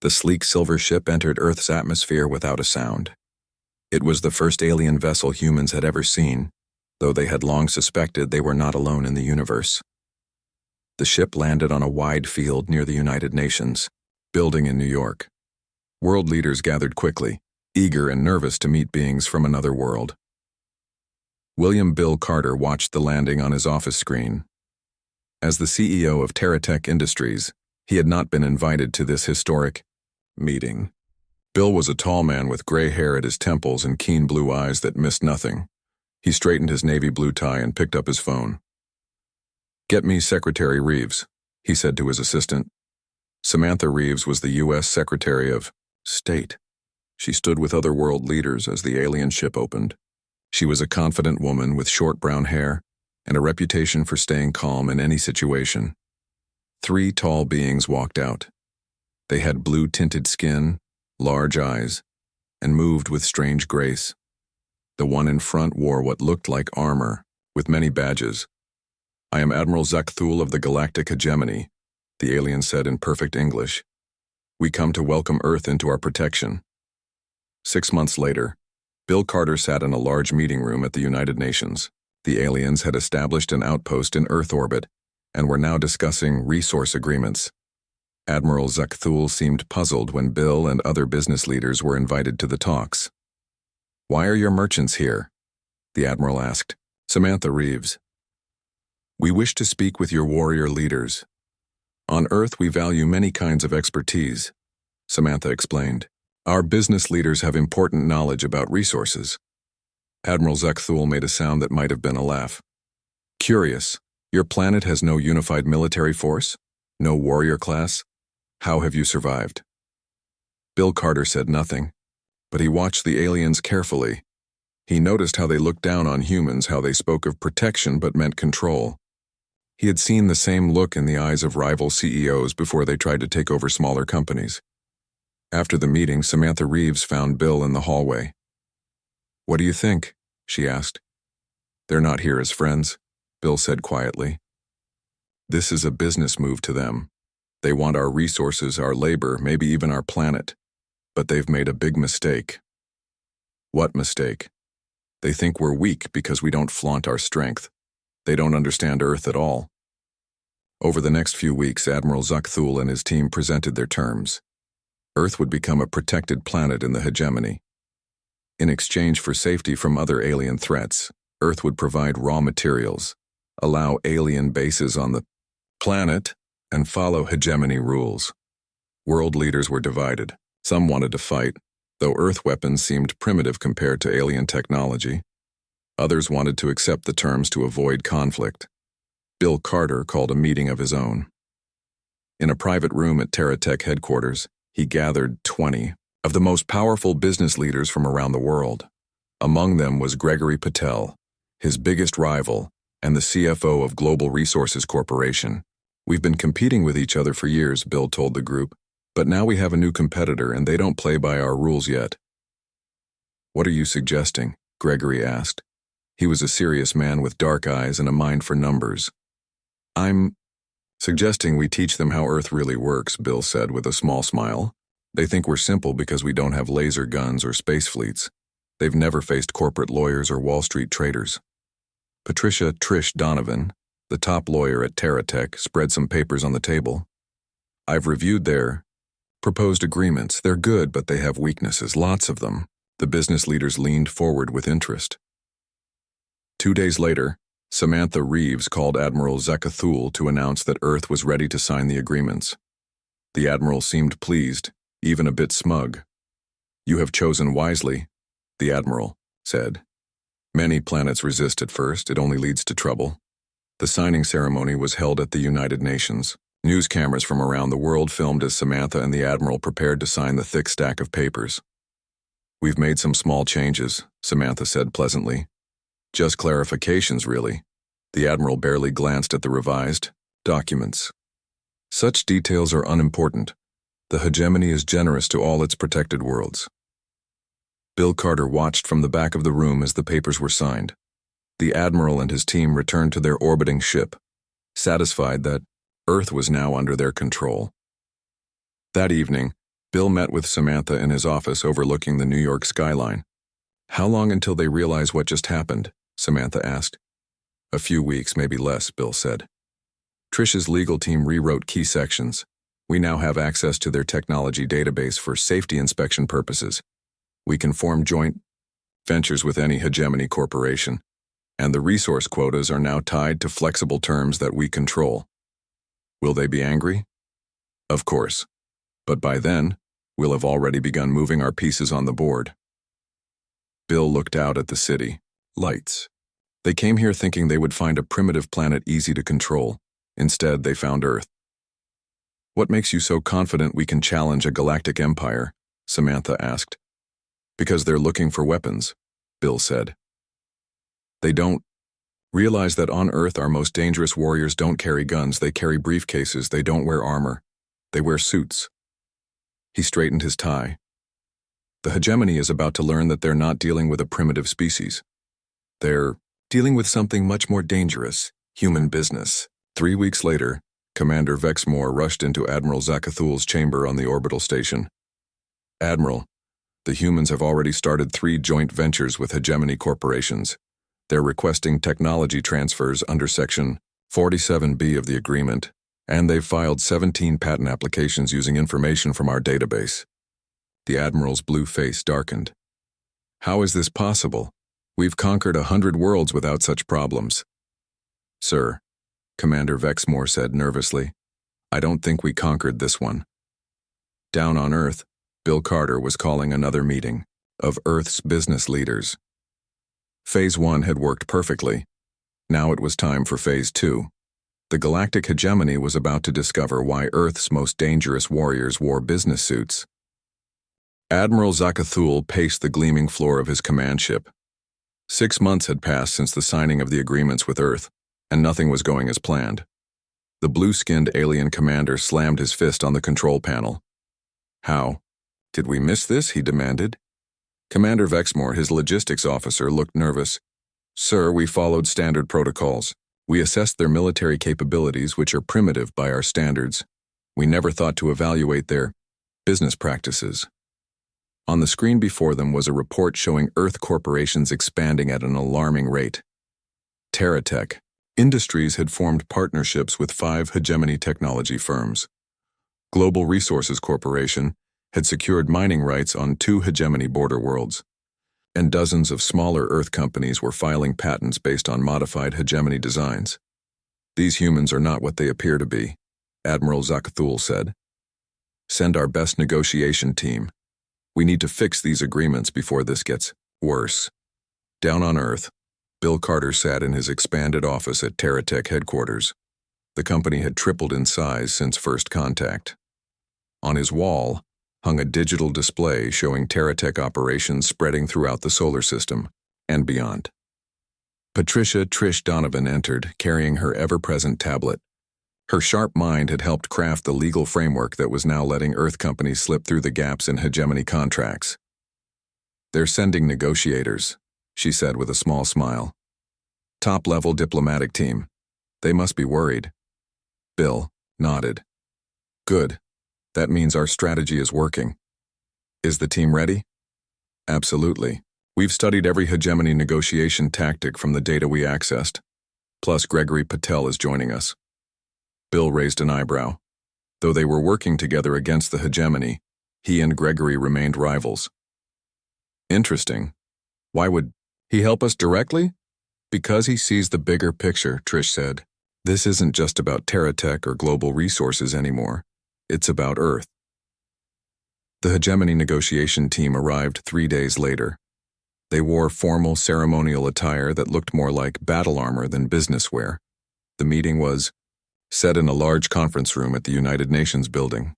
The sleek silver ship entered Earth's atmosphere without a sound. It was the first alien vessel humans had ever seen, though they had long suspected they were not alone in the universe. The ship landed on a wide field near the United Nations building in New York. World leaders gathered quickly, eager and nervous to meet beings from another world. William Bill Carter watched the landing on his office screen. As the CEO of TerraTech Industries, he had not been invited to this historic meeting. Bill was a tall man with gray hair at his temples and keen blue eyes that missed nothing. He straightened his navy blue tie and picked up his phone. "Get me Secretary Reeves," he said to his assistant. Samantha Reeves was the U.S. Secretary of State. She stood with other world leaders as the alien ship opened. She was a confident woman with short brown hair and a reputation for staying calm in any situation. 3 tall beings walked out. They had blue-tinted skin, large eyes, and moved with strange grace. The one in front wore what looked like armor, with many badges. "I am Admiral Zakthul of the Galactic HFY," the alien said in perfect English. "We come to welcome Earth into our protection." 6 months later, Bill Carter sat in a large meeting room at the United Nations. The aliens had established an outpost in Earth orbit and were now discussing resource agreements. Admiral Zakthul seemed puzzled when Bill and other business leaders were invited to the talks. "Why are your merchants here?" the Admiral asked. "Samantha Reeves." "We wish to speak with your warrior leaders. On Earth we value many kinds of expertise," Samantha explained. "Our business leaders have important knowledge about resources." Admiral Zakthul made a sound that might have been a laugh. "Curious, your planet has no unified military force? No warrior class? How have you survived?" Bill Carter said nothing, but he watched the aliens carefully. He noticed how they looked down on humans, how they spoke of protection but meant control. He had seen the same look in the eyes of rival CEOs before they tried to take over smaller companies. After the meeting, Samantha Reeves found Bill in the hallway. "What do you think?" she asked. "They're not here as friends," Bill said quietly. "This is a business move to them. They want our resources, our labor, maybe even our planet. But they've made a big mistake." "What mistake?" "They think we're weak because we don't flaunt our strength. They don't understand Earth at all." Over the next few weeks, Admiral Zakthul and his team presented their terms. Earth would become a protected planet in the hegemony. In exchange for safety from other alien threats, Earth would provide raw materials, allow alien bases on the planet, and follow hegemony rules. World leaders were divided. Some wanted to fight, though Earth weapons seemed primitive compared to alien technology. Others wanted to accept the terms to avoid conflict. Bill Carter called a meeting of his own. In a private room at TerraTech headquarters, he gathered 20 of the most powerful business leaders from around the world. Among them was Gregory Patel, his biggest rival, and the CFO of Global Resources Corporation. "We've been competing with each other for years," Bill told the group, "but now we have a new competitor and they don't play by our rules yet." "What are you suggesting?" Gregory asked. He was a serious man with dark eyes and a mind for numbers. "I'm suggesting we teach them how Earth really works," Bill said with a small smile. "They think we're simple because we don't have laser guns or space fleets. They've never faced corporate lawyers or Wall Street traders." Patricia Trish Donovan, the top lawyer at TerraTech, spread some papers on the table. "I've reviewed their proposed agreements. They're good, but they have weaknesses, lots of them." The business leaders leaned forward with interest. 2 days later, Samantha Reeves called Admiral Zakthul to announce that Earth was ready to sign the agreements. The Admiral seemed pleased, even a bit smug. "You have chosen wisely," the Admiral said. "Many planets resist at first. It only leads to trouble." The signing ceremony was held at the United Nations. News cameras from around the world filmed as Samantha and the Admiral prepared to sign the thick stack of papers. "We've made some small changes," Samantha said pleasantly. "Just clarifications, really." The Admiral barely glanced at the revised documents. "Such details are unimportant. The hegemony is generous to all its protected worlds." Bill Carter watched from the back of the room as the papers were signed. The Admiral and his team returned to their orbiting ship, satisfied that Earth was now under their control. That evening, Bill met with Samantha in his office overlooking the New York skyline. "How long until they realize what just happened?" Samantha asked. "A few weeks, maybe less," Bill said. "Trish's legal team rewrote key sections. We now have access to their technology database for safety inspection purposes. We can form joint ventures with any hegemony corporation, and the resource quotas are now tied to flexible terms that we control. Will they be angry? Of course. But by then, we'll have already begun moving our pieces on the board." Bill looked out at the city. Lights. They came here thinking they would find a primitive planet easy to control. Instead, they found Earth. "What makes you so confident we can challenge a galactic empire?" Samantha asked. "Because they're looking for weapons," Bill said. "They don't realize that on Earth our most dangerous warriors don't carry guns, they carry briefcases, they don't wear armor. They wear suits." He straightened his tie. "The hegemony is about to learn that they're not dealing with a primitive species. They're dealing with something much more dangerous, human business." 3 weeks later, Commander Vexmore rushed into Admiral Zakathul's chamber on the orbital station. "Admiral, the humans have already started 3 joint ventures with hegemony corporations. They're requesting technology transfers under Section 47B of the agreement, and they've filed 17 patent applications using information from our database." The Admiral's blue face darkened. "How is this possible? We've conquered 100 worlds without such problems." "Sir," Commander Vexmore said nervously, "I don't think we conquered this one." Down on Earth, Bill Carter was calling another meeting of Earth's business leaders. Phase 1 had worked perfectly. Now it was time for Phase 2. The galactic hegemony was about to discover why Earth's most dangerous warriors wore business suits. Admiral Zakathul paced the gleaming floor of his command ship. 6 months had passed since the signing of the agreements with Earth, and nothing was going as planned. The blue-skinned alien commander slammed his fist on the control panel. "How? Did we miss this?" he demanded. Commander Vexmore, his logistics officer, looked nervous. "Sir, we followed standard protocols. We assessed their military capabilities, which are primitive by our standards. We never thought to evaluate their business practices." On the screen before them was a report showing Earth corporations expanding at an alarming rate. TerraTech Industries had formed partnerships with 5 hegemony technology firms. Global Resources Corporation had secured mining rights on 2 hegemony border worlds, and dozens of smaller Earth companies were filing patents based on modified hegemony designs. "These humans are not what they appear to be," Admiral Zakathul said. "Send our best negotiation team. We need to fix these agreements before this gets worse." Down on Earth, Bill Carter sat in his expanded office at TerraTech headquarters. The company had tripled in size since first contact. On his wall hung a digital display showing TerraTech operations spreading throughout the solar system and beyond. Patricia Trish Donovan entered, carrying her ever-present tablet. Her sharp mind had helped craft the legal framework that was now letting Earth companies slip through the gaps in hegemony contracts. "They're sending negotiators," she said with a small smile. "Top-level diplomatic team. They must be worried." Bill nodded. "Good. That means our strategy is working." "Is the team ready?" "Absolutely. We've studied every hegemony negotiation tactic from the data we accessed. Plus, Gregory Patel is joining us." Bill raised an eyebrow. Though they were working together against the hegemony, he and Gregory remained rivals. "Interesting. Why would he help us directly?" "Because he sees the bigger picture," Trish said. "This isn't just about TerraTech or global resources anymore. It's about Earth." The hegemony negotiation team arrived 3 days later. They wore formal ceremonial attire that looked more like battle armor than business wear. The meeting was set in a large conference room at the United Nations building.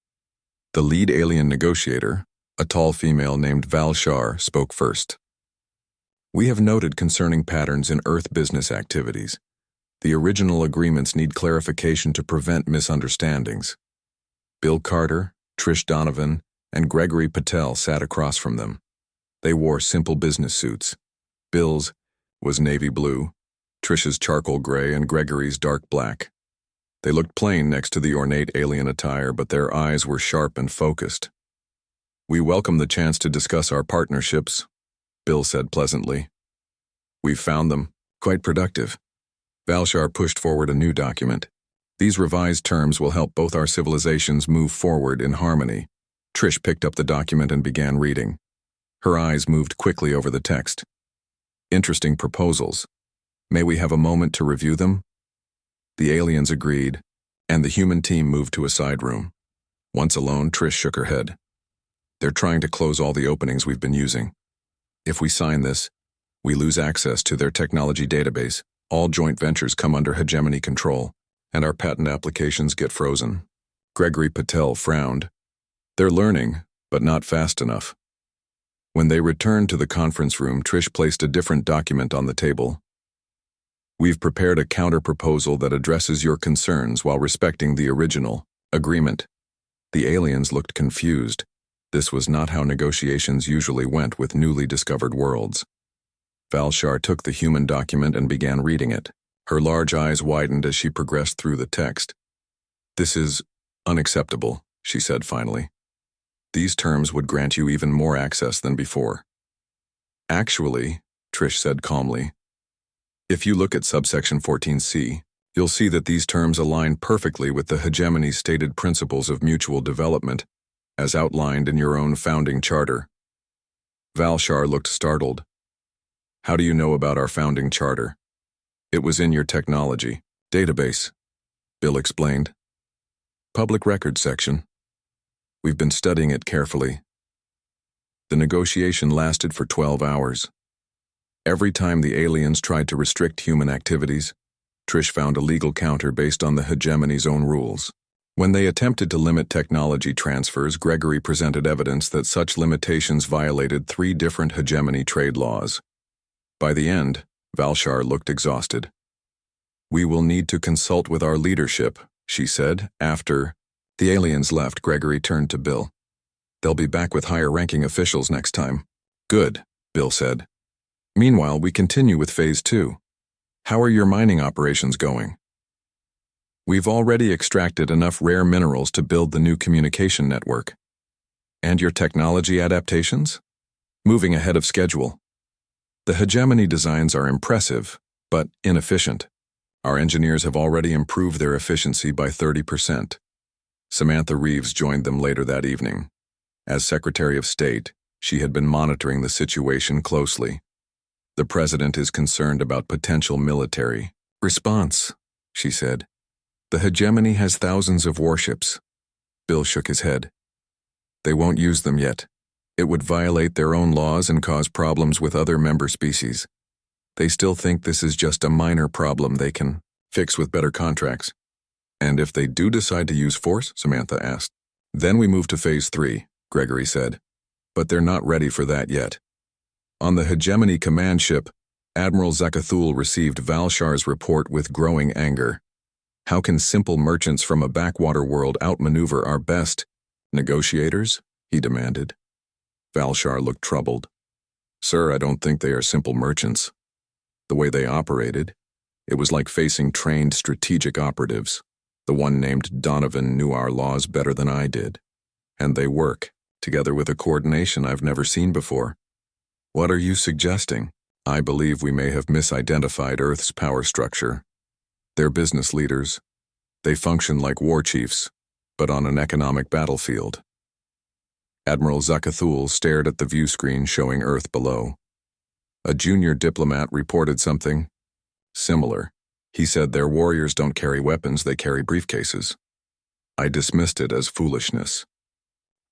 The lead alien negotiator, a tall female named Val Shar, spoke first. "We have noted concerning patterns in Earth business activities. The original agreements need clarification to prevent misunderstandings." Bill Carter, Trish Donovan, and Gregory Patel sat across from them. They wore simple business suits. Bill's was navy blue, Trish's charcoal gray, and Gregory's dark black. They looked plain next to the ornate alien attire, but their eyes were sharp and focused. We welcome the chance to discuss our partnerships, Bill said pleasantly. We've found them. Quite productive. Valshar pushed forward a new document. These revised terms will help both our civilizations move forward in harmony. Trish picked up the document and began reading. Her eyes moved quickly over the text. Interesting proposals. May we have a moment to review them? The aliens agreed, and the human team moved to a side room. Once alone, Trish shook her head. They're trying to close all the openings we've been using. If we sign this, we lose access to their technology database. All joint ventures come under hegemony control, and our patent applications get frozen. Gregory Patel frowned. They're learning, but not fast enough. When they returned to the conference room, Trish placed a different document on the table. We've prepared a counter-proposal that addresses your concerns while respecting the original agreement. The aliens looked confused. This was not how negotiations usually went with newly discovered worlds. Valshar took the human document and began reading it. Her large eyes widened as she progressed through the text. This is unacceptable, she said finally. These terms would grant you even more access than before. Actually, Trish said calmly, if you look at subsection 14C, you'll see that these terms align perfectly with the hegemony's stated principles of mutual development, as outlined in your own founding charter. Valshar looked startled. How do you know about our founding charter? It was in your technology database, Bill explained. Public records section. We've been studying it carefully. The negotiation lasted for 12 hours. Every time the aliens tried to restrict human activities, Trish found a legal counter based on the hegemony's own rules. When they attempted to limit technology transfers, Gregory presented evidence that such limitations violated 3 different hegemony trade laws. By the end, Valshar looked exhausted. We will need to consult with our leadership, she said. After the aliens left, Gregory turned to Bill. They'll be back with higher-ranking officials next time. Good, Bill said. Meanwhile, we continue with Phase 2. How are your mining operations going? We've already extracted enough rare minerals to build the new communication network. And your technology adaptations? Moving ahead of schedule. The hegemony designs are impressive, but inefficient. Our engineers have already improved their efficiency by 30%. Samantha Reeves joined them later that evening. As Secretary of State, she had been monitoring the situation closely. The president is concerned about potential military response, she said. The hegemony has thousands of warships. Bill shook his head. They won't use them yet. It would violate their own laws and cause problems with other member species. They still think this is just a minor problem they can fix with better contracts. And if they do decide to use force, Samantha asked. Then we move to Phase 3, Gregory said. But they're not ready for that yet. On the hegemony command ship, Admiral Zakathul received Valshar's report with growing anger. How can simple merchants from a backwater world outmaneuver our best negotiators? He demanded. Valshar looked troubled. Sir, I don't think they are simple merchants. The way they operated, it was like facing trained strategic operatives. The one named Donovan knew our laws better than I did. And they work, together with a coordination I've never seen before. What are you suggesting? I believe we may have misidentified Earth's power structure. They're business leaders. They function like war chiefs, but on an economic battlefield. Admiral Zakathul stared at the view screen showing Earth below. A junior diplomat reported something similar. He said their warriors don't carry weapons, they carry briefcases. I dismissed it as foolishness.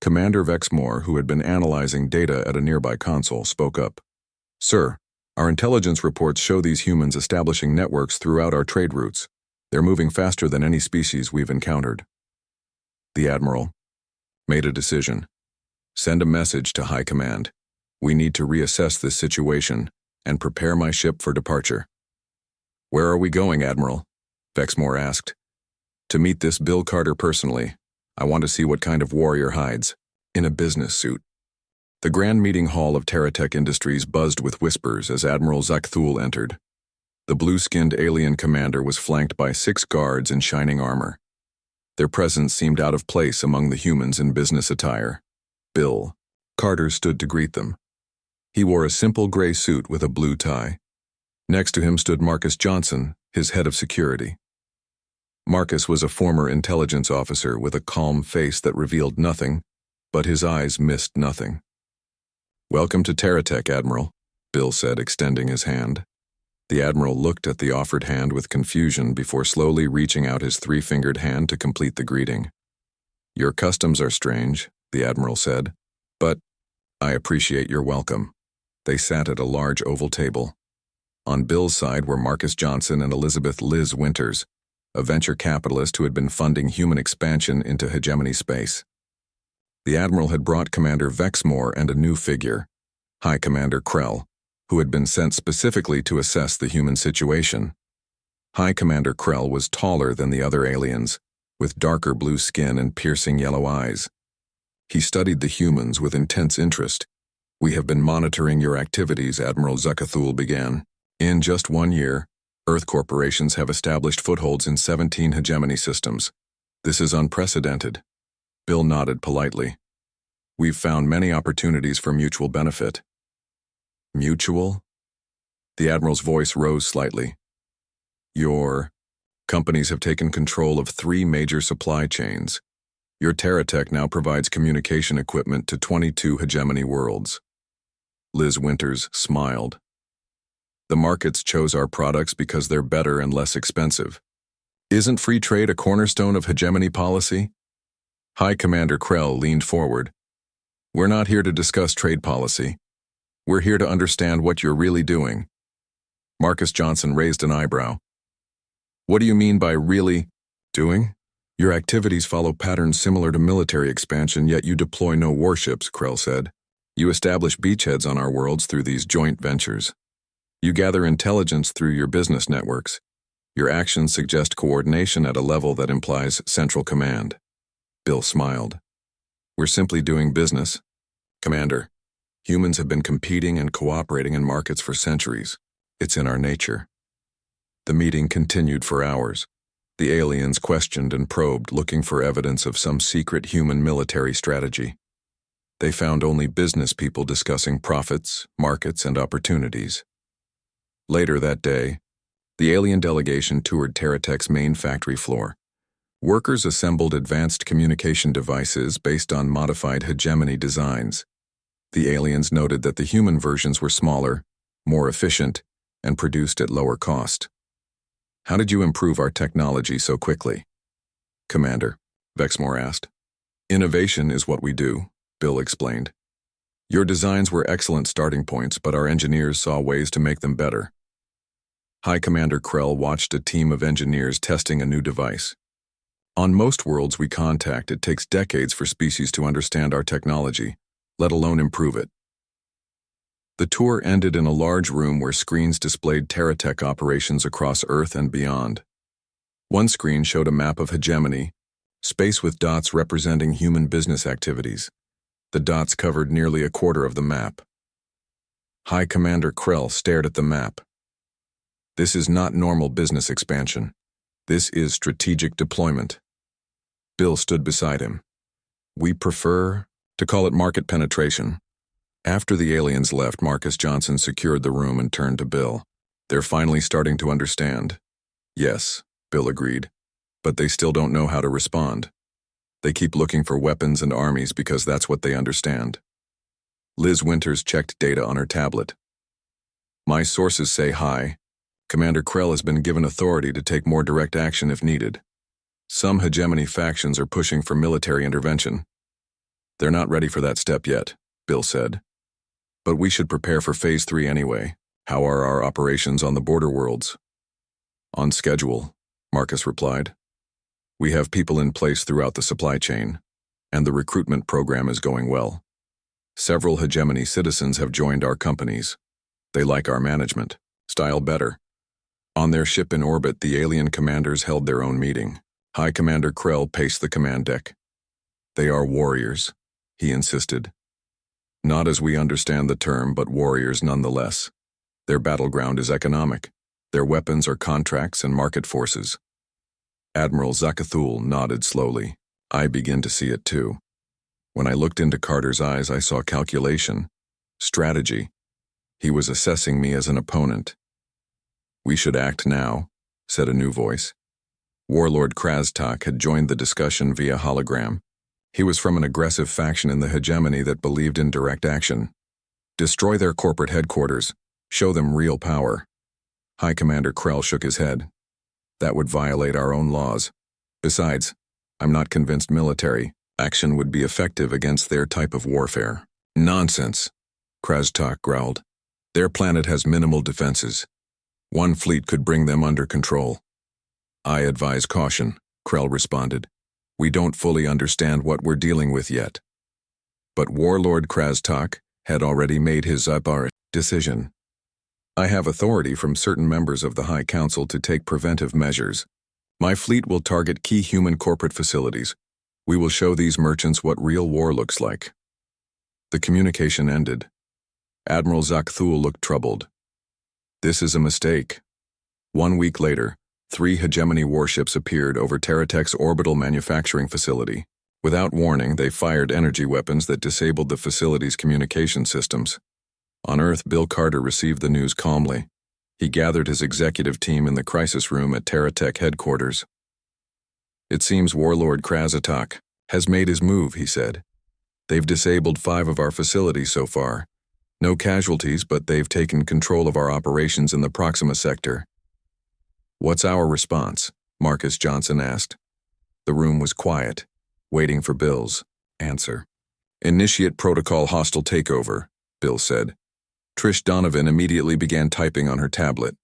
Commander Vexmore, who had been analyzing data at a nearby console, spoke up. Sir, our intelligence reports show these humans establishing networks throughout our trade routes. They're moving faster than any species we've encountered. The Admiral made a decision. Send a message to High Command. We need to reassess this situation and prepare my ship for departure. Where are we going, Admiral? Vexmore asked. To meet this Bill Carter personally. I want to see what kind of warrior hides in a business suit. The grand meeting hall of Terratech Industries buzzed with whispers as Admiral Zakathul entered. The blue-skinned alien commander was flanked by 6 guards in shining armor. Their presence seemed out of place among the humans in business attire. Bill, Carter stood to greet them. He wore a simple gray suit with a blue tie. Next to him stood Marcus Johnson, his head of security. Marcus was a former intelligence officer with a calm face that revealed nothing, but his eyes missed nothing. "Welcome to Terratech, Admiral," Bill said, extending his hand. The Admiral looked at the offered hand with confusion before slowly reaching out his three-fingered hand to complete the greeting. "Your customs are strange," the Admiral said, "but I appreciate your welcome." They sat at a large oval table. On Bill's side were Marcus Johnson and Elizabeth "Liz" Winters, a venture capitalist who had been funding human expansion into hegemony space. The Admiral had brought Commander Vexmore and a new figure, High Commander Krell, who had been sent specifically to assess the human situation. High Commander Krell was taller than the other aliens, with darker blue skin and piercing yellow eyes. He studied the humans with intense interest. "We have been monitoring your activities," Admiral Zuckathul began. "In just 1 year, Earth corporations have established footholds in 17 hegemony systems. This is unprecedented." Bill nodded politely. "We've found many opportunities for mutual benefit." "Mutual?" The Admiral's voice rose slightly. "Your companies have taken control of 3 major supply chains. Your Terratech now provides communication equipment to 22 hegemony worlds." Liz Winters smiled. "The markets chose our products because they're better and less expensive. Isn't free trade a cornerstone of hegemony policy?" High Commander Krell leaned forward. "We're not here to discuss trade policy. We're here to understand what you're really doing." Marcus Johnson raised an eyebrow. "What do you mean by really doing? Your activities follow patterns similar to military expansion, yet you deploy no warships," Krell said. "You establish beachheads on our worlds through these joint ventures. You gather intelligence through your business networks. Your actions suggest coordination at a level that implies central command." Bill smiled. "We're simply doing business, Commander. Humans have been competing and cooperating in markets for centuries. It's in our nature." The meeting continued for hours. The aliens questioned and probed, looking for evidence of some secret human military strategy. They found only business people discussing profits, markets, and opportunities. Later that day, the alien delegation toured Terratech's main factory floor. Workers assembled advanced communication devices based on modified hegemony designs. The aliens noted that the human versions were smaller, more efficient, and produced at lower cost. "How did you improve our technology so quickly?" "Commander," Vexmore asked. "Innovation is what we do," Bill explained. "Your designs were excellent starting points, but our engineers saw ways to make them better." High Commander Krell watched a team of engineers testing a new device. "On most worlds we contact, it takes decades for species to understand our technology, let alone improve it." The tour ended in a large room where screens displayed Terratech operations across Earth and beyond. One screen showed a map of hegemony, space with dots representing human business activities. The dots covered nearly a quarter of the map. High Commander Krell stared at the map. "This is not normal business expansion. This is strategic deployment." Bill stood beside him. "We prefer to call it market penetration." After the aliens left, Marcus Johnson secured the room and turned to Bill. "They're finally starting to understand." "Yes," Bill agreed, "but they still don't know how to respond. They keep looking for weapons and armies because that's what they understand." Liz Winters checked data on her tablet. "My sources say High Commander Krell has been given authority to take more direct action if needed. Some hegemony factions are pushing for military intervention. They're not ready for that step yet," Bill said. "But we should prepare for Phase 3 anyway. How are our operations on the border worlds?" "On schedule," Marcus replied. "We have people in place throughout the supply chain, and the recruitment program is going well. Several hegemony citizens have joined our companies. They like our management style better." On their ship in orbit, the alien commanders held their own meeting. High Commander Krell paced the command deck. "They are warriors," he insisted. "Not as we understand the term, but warriors nonetheless. Their battleground is economic. Their weapons are contracts and market forces." Admiral Zuckathul nodded slowly. "I begin to see it too." When I looked into Carter's eyes, I saw calculation, strategy. He was assessing me as an opponent. "We should act now," said a new voice. Warlord Krastok had joined the discussion via hologram. He was from an aggressive faction in the hegemony that believed in direct action. "Destroy their corporate headquarters. Show them real power." High Commander Krell shook his head. "That would violate our own laws. Besides, I'm not convinced military action would be effective against their type of warfare." "Nonsense," Krastok growled. "Their planet has minimal defenses. One fleet could bring them under control." "I advise caution," Krell responded. "We don't fully understand what we're dealing with yet." But Warlord Krastok had already made his decision. "I have authority from certain members of the High Council to take preventive measures. My fleet will target key human corporate facilities. We will show these merchants what real war looks like." The communication ended. Admiral Zakthul looked troubled. "This is a mistake." 1 week later, 3 hegemony warships appeared over Terratech's orbital manufacturing facility. Without warning, they fired energy weapons that disabled the facility's communication systems. On Earth, Bill Carter received the news calmly. He gathered his executive team in the crisis room at Terratech headquarters. "It seems Warlord Krastok has made his move," he said. "They've disabled 5 of our facilities so far. No casualties, but they've taken control of our operations in the Proxima sector." "What's our response?" Marcus Johnson asked. The room was quiet, waiting for Bill's answer. "Initiate protocol hostile takeover," Bill said. Trish Donovan immediately began typing on her tablet.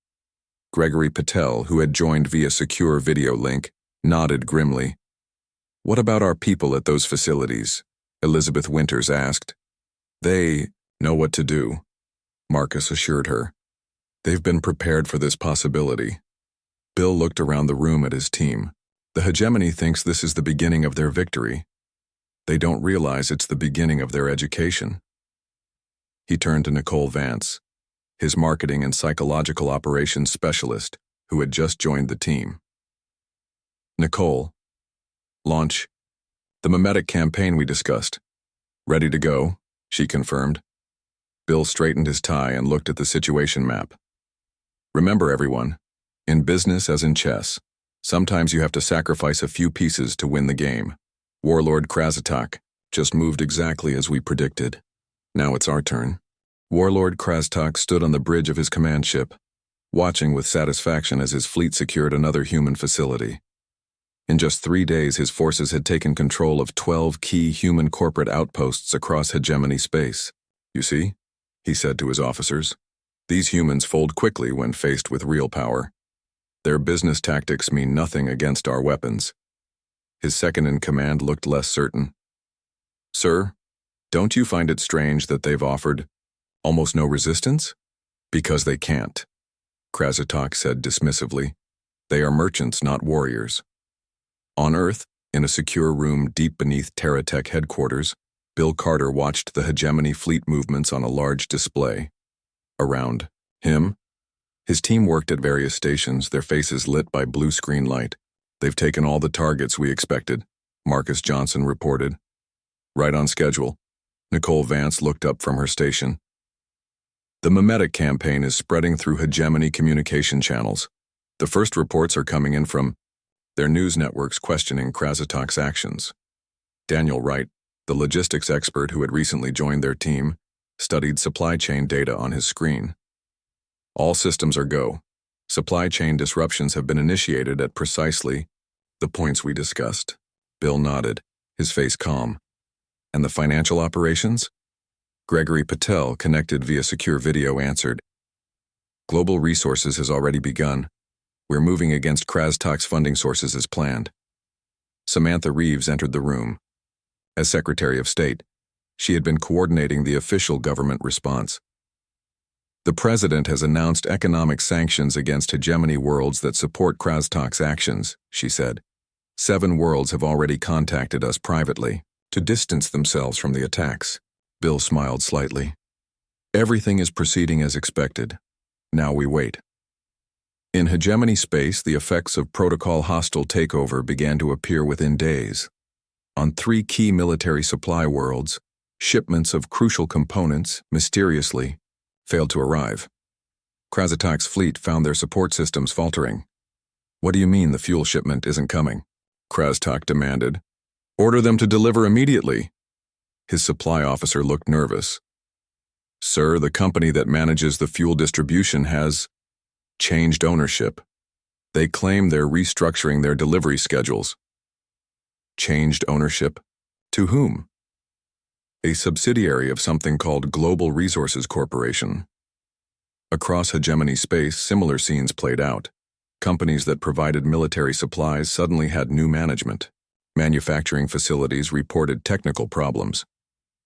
Gregory Patel, who had joined via secure video link, nodded grimly. "What about our people at those facilities?" Elizabeth Winters asked. "They know what to do," Marcus assured her. "They've been prepared for this possibility." Bill looked around the room at his team. "The hegemony thinks this is the beginning of their victory. They don't realize it's the beginning of their education." He turned to Nicole Vance, his marketing and psychological operations specialist, who had just joined the team. "Nicole, launch the mimetic campaign we discussed. Ready to go," she confirmed. Bill straightened his tie and looked at the situation map. "Remember, everyone, in business as in chess, sometimes you have to sacrifice a few pieces to win the game. Warlord Krastok just moved exactly as we predicted. Now it's our turn." Warlord Krastok stood on the bridge of his command ship, watching with satisfaction as his fleet secured another human facility. In just 3 days, his forces had taken control of 12 key human corporate outposts across hegemony space. "You see," he said to his officers, "these humans fold quickly when faced with real power. Their business tactics mean nothing against our weapons." His second-in-command looked less certain. "Sir, don't you find it strange that they've offered almost no resistance?" "Because they can't," Krastok said dismissively. "They are merchants, not warriors." On Earth, in a secure room deep beneath Terratech headquarters, Bill Carter watched the hegemony fleet movements on a large display. Around him, his team worked at various stations, their faces lit by blue screen light. "They've taken all the targets we expected," Marcus Johnson reported. "Right on schedule." Nicole Vance looked up from her station. "The mimetic campaign is spreading through hegemony communication channels. The first reports are coming in from their news networks questioning Krasotok's actions." Daniel Wright, the logistics expert who had recently joined their team, studied supply chain data on his screen. "All systems are go. Supply chain disruptions have been initiated at precisely the points we discussed." Bill nodded, his face calm. "And the financial operations?" Gregory Patel, connected via secure video, answered. "Global Resources has already begun. We're moving against Krasotok's funding sources as planned." Samantha Reeves entered the room. As Secretary of State, she had been coordinating the official government response. "The President has announced economic sanctions against hegemony worlds that support Krasotok's actions," she said. 7 worlds have already contacted us privately to distance themselves from the attacks." Bill smiled slightly. "Everything is proceeding as expected. Now we wait." In hegemony space, the effects of protocol hostile takeover began to appear within days. On 3 key military supply worlds, shipments of crucial components, mysteriously, failed to arrive. Krasatok's fleet found their support systems faltering. "What do you mean the fuel shipment isn't coming?" Krastok demanded. "Order them to deliver immediately." His supply officer looked nervous. "Sir, the company that manages the fuel distribution has changed ownership. They claim they're restructuring their delivery schedules." Changed ownership? To whom? A subsidiary of something called Global Resources Corporation. Across hegemony space, similar scenes played out. Companies that provided military supplies suddenly had new management. Manufacturing facilities reported technical problems.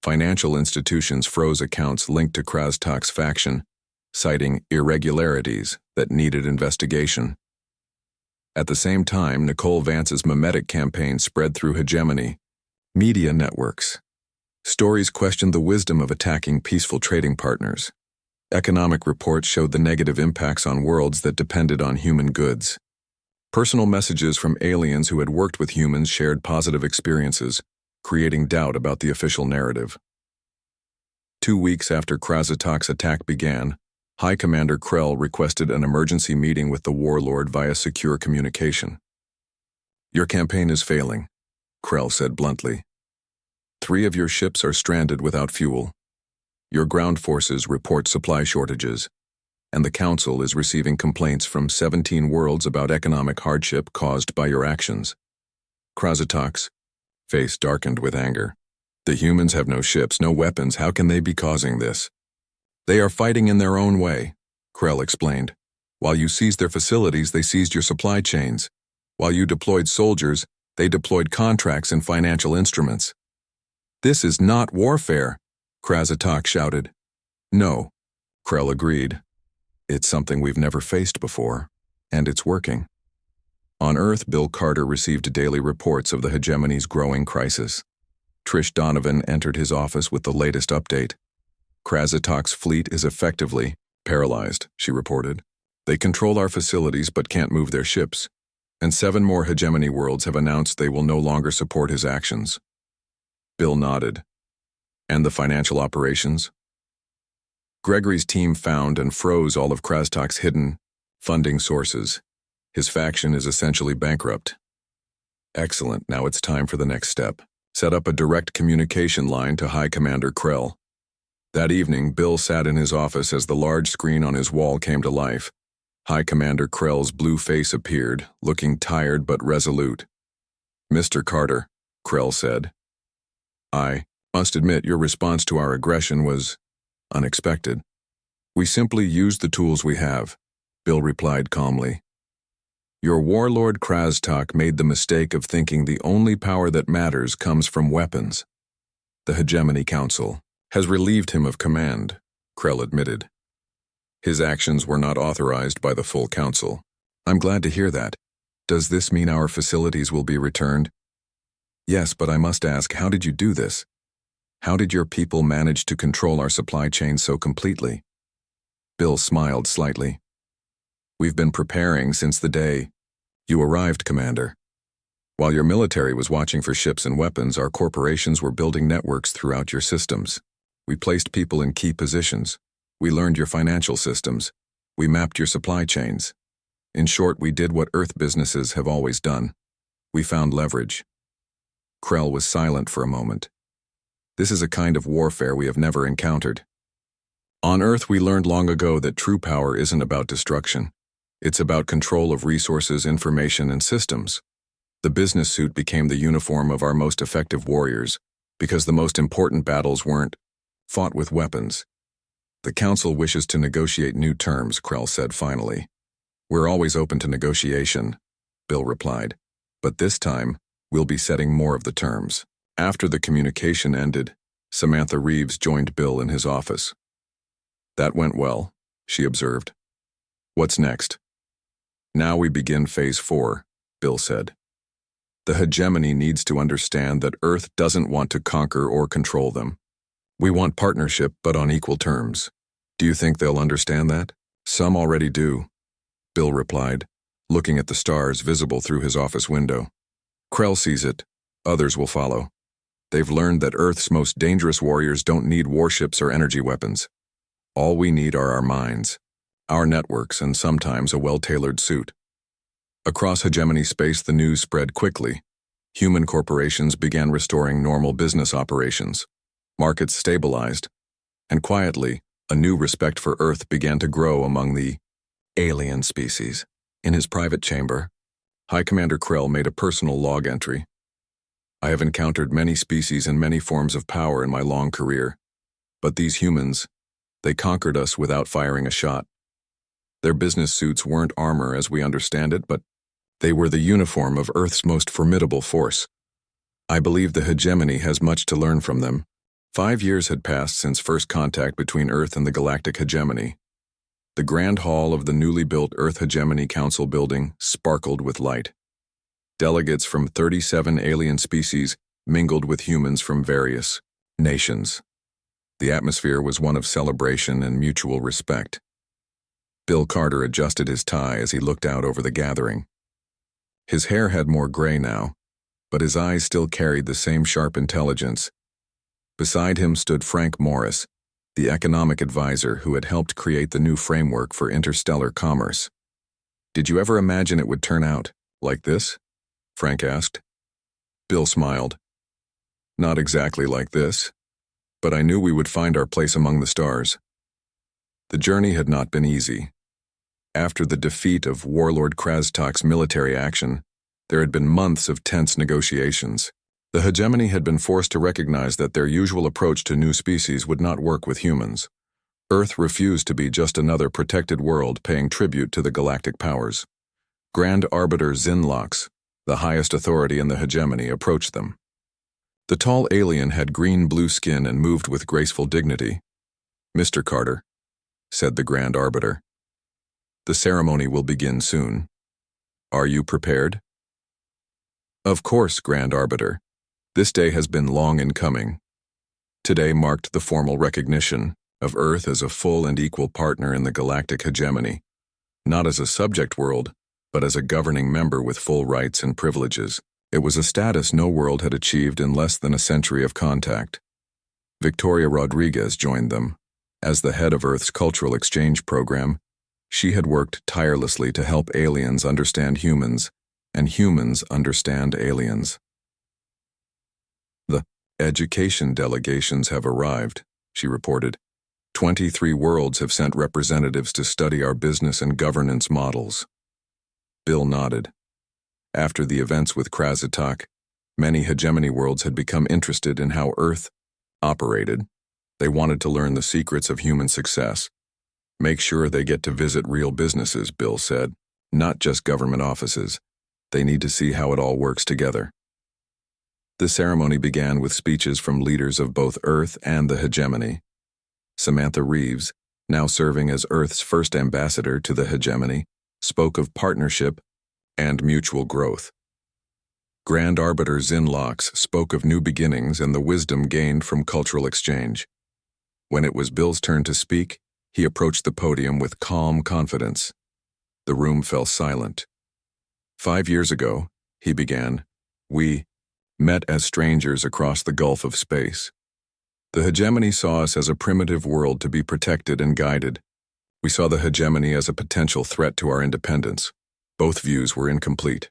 Financial institutions froze accounts linked to Krasatok's faction, citing irregularities that needed investigation. At the same time, Nicole Vance's mimetic campaign spread through hegemony. Media networks. Stories questioned the wisdom of attacking peaceful trading partners. Economic reports showed the negative impacts on worlds that depended on human goods. Personal messages from aliens who had worked with humans shared positive experiences, creating doubt about the official narrative. 2 weeks after Krasatok's attack began, High Commander Krell requested an emergency meeting with the warlord via secure communication. "Your campaign is failing," Krell said bluntly. 3 of your ships are stranded without fuel. Your ground forces report supply shortages, and the Council is receiving complaints from 17 worlds about economic hardship caused by your actions. Krasatok's face darkened with anger. "The humans have no ships, no weapons. How can they be causing this?" "They are fighting in their own way," Krell explained. "While you seized their facilities, they seized your supply chains. While you deployed soldiers, they deployed contracts and financial instruments." "This is not warfare," Krasatok shouted. "No," Krell agreed. "It's something we've never faced before, and it's working." On Earth, Bill Carter received daily reports of the hegemony's growing crisis. Trish Donovan entered his office with the latest update. "Krasatok's fleet is effectively paralyzed," she reported. "They control our facilities but can't move their ships, and 7 more hegemony worlds have announced they will no longer support his actions." Bill nodded. "And the financial operations?" "Gregory's team found and froze all of Krasatok's hidden funding sources. His faction is essentially bankrupt." "Excellent. Now it's time for the next step. Set up a direct communication line to High Commander Krell." That evening, Bill sat in his office as the large screen on his wall came to life. High Commander Krell's blue face appeared, looking tired but resolute. "Mr. Carter," Krell said, "I must admit your response to our aggression was unexpected." "We simply used the tools we have," Bill replied calmly. "Your warlord Krastok made the mistake of thinking the only power that matters comes from weapons. The Hegemony Council has relieved him of command," Krell admitted. "His actions were not authorized by the full council." "I'm glad to hear that. Does this mean our facilities will be returned?" "Yes, but I must ask, how did you do this? How did your people manage to control our supply chain so completely?" Bill smiled slightly. "We've been preparing since the day you arrived, Commander. While your military was watching for ships and weapons, our corporations were building networks throughout your systems. We placed people in key positions. We learned your financial systems. We mapped your supply chains. In short, we did what Earth businesses have always done. We found leverage." Krell was silent for a moment. "This is a kind of warfare we have never encountered. On Earth, we learned long ago that true power isn't about destruction. It's about control of resources, information, and systems. The business suit became the uniform of our most effective warriors, because the most important battles weren't fought with weapons." "The Council wishes to negotiate new terms," Krell said finally. "We're always open to negotiation," Bill replied. "But this time, we'll be setting more of the terms." After the communication ended, Samantha Reeves joined Bill in his office. "That went well," she observed. "What's next?" "Now we begin Phase 4, Bill said. "The hegemony needs to understand that Earth doesn't want to conquer or control them. We want partnership, but on equal terms. Do you think they'll understand that?" "Some already do," Bill replied, looking at the stars visible through his office window. "Krell sees it, Others will follow. They've learned that Earth's most dangerous warriors don't need warships or energy weapons. All we need are our minds, our networks, and sometimes a well-tailored suit. Across hegemony space, the news spread quickly. Human corporations began restoring normal business operations. Markets stabilized, and quietly, a new respect for Earth began to grow among the alien species. In his private chamber, High Commander Krell made a personal log entry. I have encountered many species and many forms of power in my long career, but these humans, they conquered us without firing a shot. Their business suits weren't armor as we understand it, but they were the uniform of Earth's most formidable force. I believe the hegemony has much to learn from them. 5 years had passed since first contact between Earth and the Galactic Hegemony. The grand hall of the newly built Earth Hegemony Council building sparkled with light. Delegates from 37 alien species mingled with humans from various nations. The atmosphere was one of celebration and mutual respect. Bill Carter adjusted his tie as he looked out over the gathering. His hair had more gray now, but his eyes still carried the same sharp intelligence. Beside him stood Frank Morris, the economic advisor who had helped create the new framework for interstellar commerce. "Did you ever imagine it would turn out like this?" Frank asked. Bill smiled. "Not exactly like this, but I knew we would find our place among the stars." The journey had not been easy. After the defeat of Warlord Krastak's military action, there had been months of tense negotiations. The hegemony had been forced to recognize that their usual approach to new species would not work with humans. Earth refused to be just another protected world paying tribute to the galactic powers. Grand Arbiter Zinlox, the highest authority in the hegemony, approached them. The tall alien had green-blue skin and moved with graceful dignity. "Mr. Carter," said the Grand Arbiter, "the ceremony will begin soon. Are you prepared?" "Of course, Grand Arbiter. This day has been long in coming." Today marked the formal recognition of Earth as a full and equal partner in the galactic hegemony, not as a subject world, but as a governing member with full rights and privileges. It was a status no world had achieved in less than a century of contact. Victoria Rodriguez joined them. As the head of Earth's cultural exchange program, she had worked tirelessly to help aliens understand humans, and humans understand aliens. "The education delegations have arrived," she reported. 23 worlds have sent representatives to study our business and governance models." Bill nodded. After the events with Krastak, many hegemony worlds had become interested in how Earth operated. They wanted to learn the secrets of human success. "Make sure they get to visit real businesses," Bill said, "not just government offices. They need to see how it all works together." The ceremony began with speeches from leaders of both Earth and the hegemony. Samantha Reeves, now serving as Earth's first ambassador to the hegemony, spoke of partnership and mutual growth. Grand Arbiter Zinlox spoke of new beginnings and the wisdom gained from cultural exchange. When it was Bill's turn to speak, he approached the podium with calm confidence. The room fell silent. "5 years ago," he began, "we met as strangers across the gulf of space. The hegemony saw us as a primitive world to be protected and guided. We saw the hegemony as a potential threat to our independence. Both views were incomplete."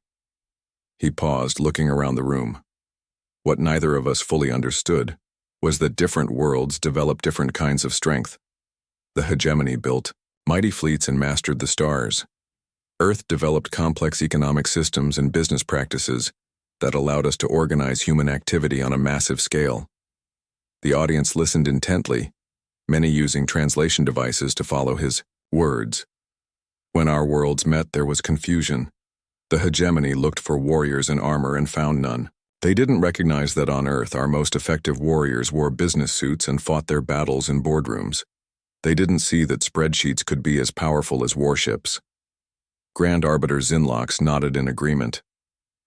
He paused, looking around the room. What neither of us fully understood was that different worlds develop different kinds of strength. The hegemony built mighty fleets and mastered the stars. Earth developed complex economic systems and business practices that allowed us to organize human activity on a massive scale. The audience listened intently, many using translation devices to follow his words. When our worlds met, there was confusion. The hegemony looked for warriors in armor and found none. They didn't recognize that on Earth our most effective warriors wore business suits and fought their battles in boardrooms. They didn't see that spreadsheets could be as powerful as warships. Grand Arbiter Zinlox nodded in agreement.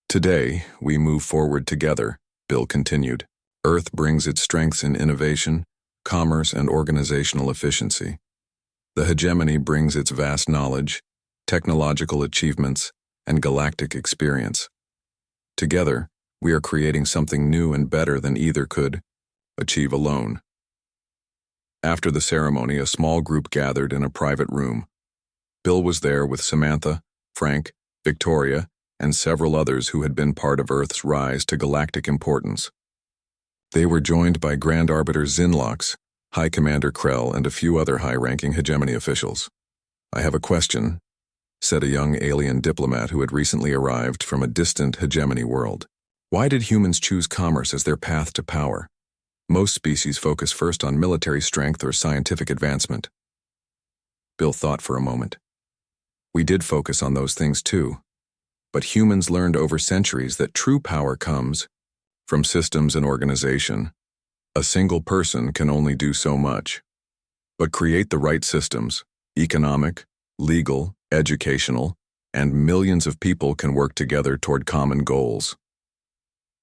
"Today, we move forward together," Bill continued. "Earth brings its strengths in innovation, commerce, and organizational efficiency. The hegemony brings its vast knowledge, technological achievements, and galactic experience. Together, We are creating something new and better than either could achieve alone. After the ceremony, a small group gathered in a private room. Bill was there with Samantha, Frank, Victoria, and several others who had been part of Earth's rise to galactic importance. They were joined by Grand Arbiter Zinlox, High Commander Krell, and a few other high-ranking hegemony officials. "I have a question," said a young alien diplomat who had recently arrived from a distant hegemony world. "Why did humans choose commerce as their path to power? Most species focus first on military strength or scientific advancement." Bill thought for a moment. "We did focus on those things too, but humans learned over centuries that true power comes from systems and organization. A single person can only do so much. But create the right systems, economic, legal, educational, and millions of people can work together toward common goals."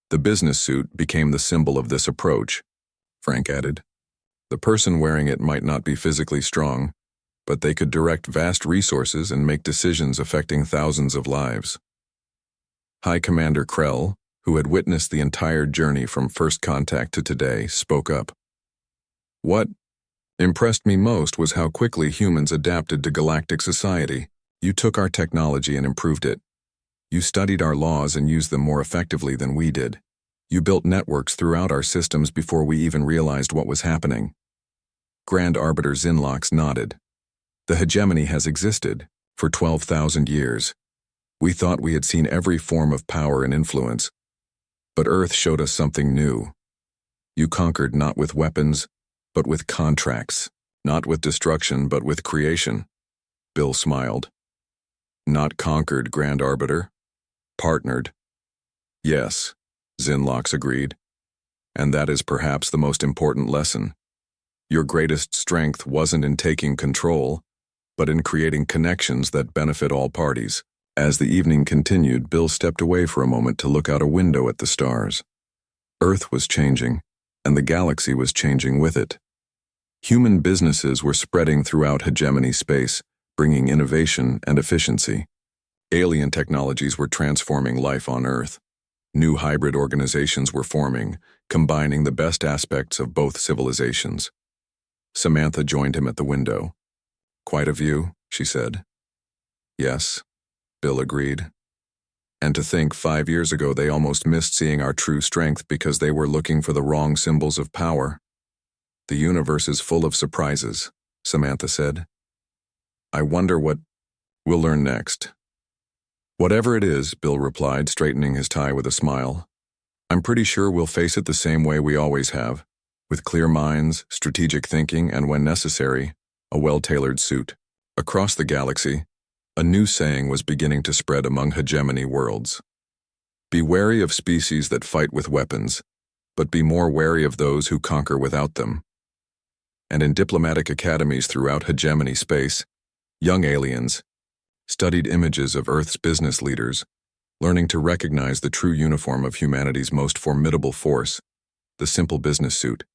The business suit became the symbol of this approach, Frank added. The person wearing it might not be physically strong, but they could direct vast resources and make decisions affecting thousands of lives. High Commander Krell, who had witnessed the entire journey from first contact to today, spoke up. "What impressed me most was how quickly humans adapted to galactic society. You took our technology and improved it. You studied our laws and used them more effectively than we did. You built networks throughout our systems before we even realized what was happening." Grand Arbiter Zinlox nodded. "The hegemony has existed for 12,000 years. We thought we had seen every form of power and influence, but Earth showed us something new. You conquered not with weapons, but with contracts, not with destruction, but with creation." Bill smiled. "Not conquered, Grand Arbiter. Partnered." "Yes," Zinlox agreed. "And that is perhaps the most important lesson. Your greatest strength wasn't in taking control, but in creating connections that benefit all parties." As the evening continued, Bill stepped away for a moment to look out a window at the stars. Earth was changing, and the galaxy was changing with it. Human businesses were spreading throughout hegemony space, bringing innovation and efficiency. Alien technologies were transforming life on Earth. New hybrid organizations were forming, combining the best aspects of both civilizations. Samantha joined him at the window. "Quite a view," she said. "Yes," Bill agreed. "And to think 5 years ago they almost missed seeing our true strength because they were looking for the wrong symbols of power." "The universe is full of surprises," Samantha said. "I wonder what we'll learn next." "Whatever it is," Bill replied, straightening his tie with a smile, "I'm pretty sure we'll face it the same way we always have, with clear minds, strategic thinking, and when necessary, a well-tailored suit." Across the galaxy, a new saying was beginning to spread among hegemony worlds. "Be wary of species that fight with weapons, but be more wary of those who conquer without them." And in diplomatic academies throughout hegemony space, young aliens studied images of Earth's business leaders, learning to recognize the true uniform of humanity's most formidable force, the simple business suit.